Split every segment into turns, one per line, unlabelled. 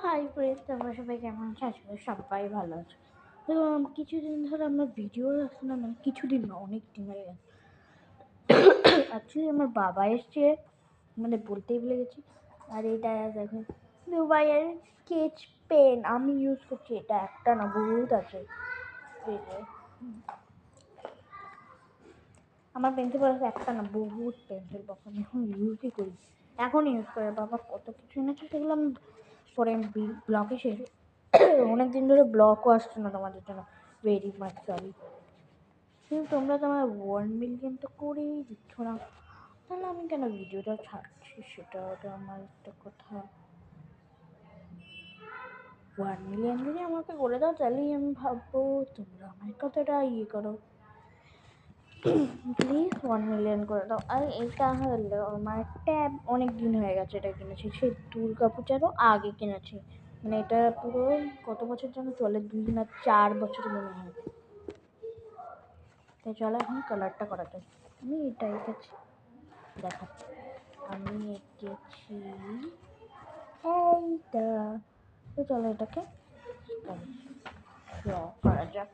Hi friends, তোমরা সবাই কেমন আছো? আশা করি সবাই ভালো আছে। তো কিছুদিন ধরে আমার ভিডিও আসছে না, মানে কিছুদিন না, অনেক দিন হয়ে গেছে। অ্যাকচুয়ালি আমার বাবা এসছে, মানে বলতেই ভুলে গেছি। আর এটা দেখো দুবাইয়ের স্কেচ পেন আমি ইউজ করছি। এটা একটা না, বহুত আছে। এই যে আমার পেন্সিল বক্স একটা না, বহুত পেন্সিল বক্স আমি এখন ইউজই করি, এখন ইউজ করে। বাবা কত কিছু এনেছে, সেগুলো আমি পরে ব্লগে শেষ। অনেকদিন ধরে ব্লগও আসছে না তোমাদের জন্য, ভেরি মাচ সরি। কিন্তু তোমরা তো আমার 1 মিলিয়ন তো করেই দিচ্ছ না, তাহলে আমি কেন ভিডিওটা ছাড়ছি? সেটা তো আমার একটা কথা। 1 মিলিয়ন যদি আমাকে করে দাও, তাহলেই আমি ভাববো তোমরা আমার কতটা ইয়ে করো। প্লিজ 1 মিলিয়ন করে দাও। আর এটা হলো আমার ট্যাব, অনেক দিন হয়ে গেছে এটা কিনেছি, সেই দুর্গা পূজারও আগে কিনেছি। মানে এটা পুরো কত বছর যেন চলে, 2 না 4 বছর মনে হয়। তাই চলো এখন কালারটা করা যায়। আমি এটা এঁকেছি, দেখো আমি এঁকেছি এইটা। তো চলো এটাকে ড্র করা যাক।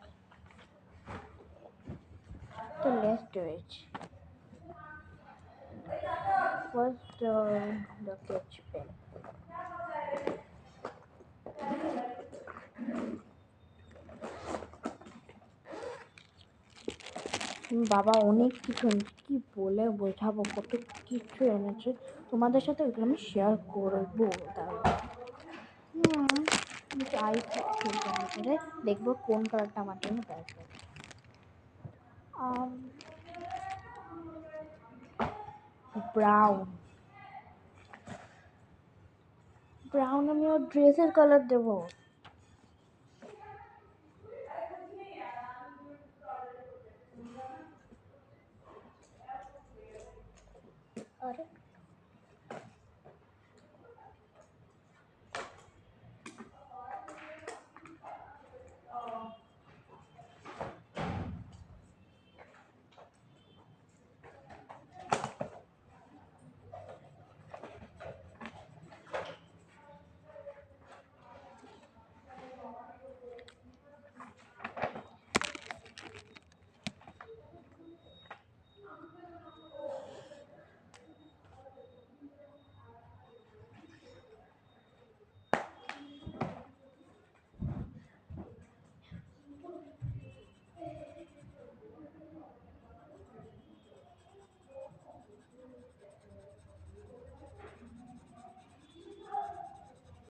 তো let's do it. First, the sketch pen. বাবা অনেক কিছু এনেছে, কি বলে বোঝাবো, কত কিছু এনেছে। তোমাদের সাথে ওইগুলো আমি শেয়ার করবো। যাই করে দেখবো কোন কালারটা আমার জন্য বেস্ট। ব্রাউন, ব্রাউন আমি ওর ড্রেসের কালার দেবো।